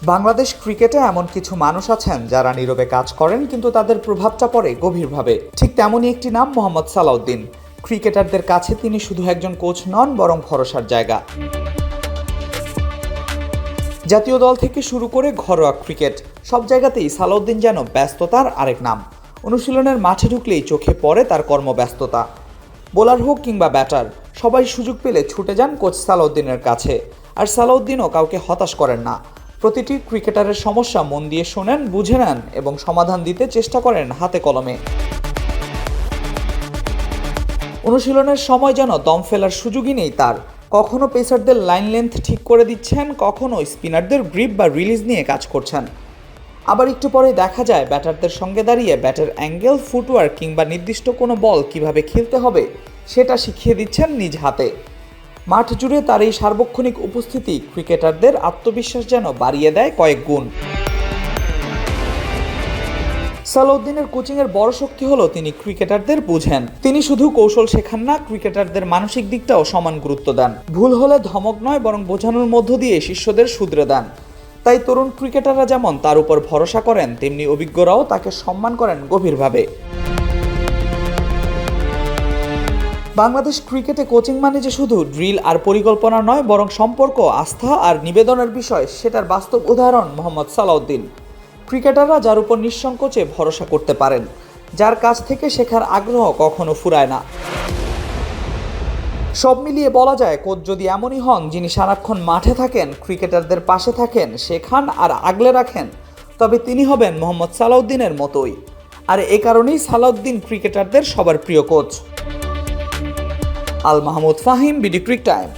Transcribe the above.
বাংলাদেশ ক্রিকেটে এমন কিছু মানুষ আছেন যারা নীরবে কাজ করেন, কিন্তু তাদের প্রভাবটা পড়ে গভীরভাবে। ঠিক তেমনই একটি নাম মোহাম্মদ সালাউদ্দিন। ক্রিকেটারদের কাছে তিনি শুধু একজন কোচ নন, বরং ভরসার জায়গা। জাতীয় দল থেকে শুরু করে ঘরোয়া ক্রিকেট সব জায়গাতেই সালাউদ্দিন যেন ব্যস্ততার আরেক নাম। অনুশীলনের মাঠে ঢুকলেই চোখে পড়ে তার কর্মব্যস্ততা। বোলার হোক কিংবা ব্যাটার, সবাই সুযোগ পেলে ছুটে যান কোচ সালাউদ্দিনের কাছে। আর সালাউদ্দিনও কাউকে হতাশ করেন না। প্রতিটি ক্রিকেটারের সমস্যা মন দিয়ে শোনেন, বুঝে নেন এবং সমাধান দিতে চেষ্টা করেন হাতে কলমে। অনুশীলনের সময় যেন দম ফেলার সুযোগই নেই তার। কখনো পেসারদের লাইন লেন্থ ঠিক করে দিচ্ছেন, কখনো স্পিনারদের গ্রিপ বা রিলিজ নিয়ে কাজ করছেন। আবার একটু পরে দেখা যায় ব্যাটারদের সঙ্গে দাঁড়িয়ে ব্যাটের অ্যাঙ্গেল, ফুটওয়ার্ক কিংবা নির্দিষ্ট কোনো বল কিভাবে খেলতে হবে সেটা শিখিয়ে দিচ্ছেন নিজ হাতে। মাঠ জুড়ে তার এই সার্বক্ষণিক উপস্থিতি ক্রিকেটারদের আত্মবিশ্বাস যেন বাড়িয়ে দেয় কয়েক গুণ। সালাউদ্দিনের কোচিংয়ের বড় শক্তি হলো তিনি ক্রিকেটারদের বুঝেন। তিনি শুধু কৌশল শেখান না, ক্রিকেটারদের মানসিক দিকটাও সমান গুরুত্ব দেন। ভুল হলে ধমক নয়, বরং বোঝানোর মধ্য দিয়ে শিষ্যদের শুধরে দেন। তাই তরুণ ক্রিকেটাররা যেমন তার উপর ভরসা করেন, তেমনি অভিজ্ঞরাও তাকে সম্মান করেন গভীরভাবে। বাংলাদেশ ক্রিকেটে কোচিং মানে যে শুধু ড্রিল আর পরিকল্পনা নয়, বরং সম্পর্ক, আস্থা আর নিবেদনের বিষয়, সেটার বাস্তব উদাহরণ মোহাম্মদ সালাউদ্দিন। ক্রিকেটাররা যার উপর নিঃসংকোচে ভরসা করতে পারেন, যার কাছ থেকে শেখার আগ্রহ কখনো ফুরায় না। সব মিলিয়ে বলা যায়, কোচ যদি এমনই হন যিনি সারাক্ষণ মাঠে থাকেন, ক্রিকেটারদের পাশে থাকেন, শেখান আর আগলে রাখেন, তবে তিনি হবেন মোহাম্মদ সালাউদ্দিনের মতোই। আর এ কারণেই সালাউদ্দিন ক্রিকেটারদের সবার প্রিয় coach. Al Mahmud Fahim, BD ক্রিক time.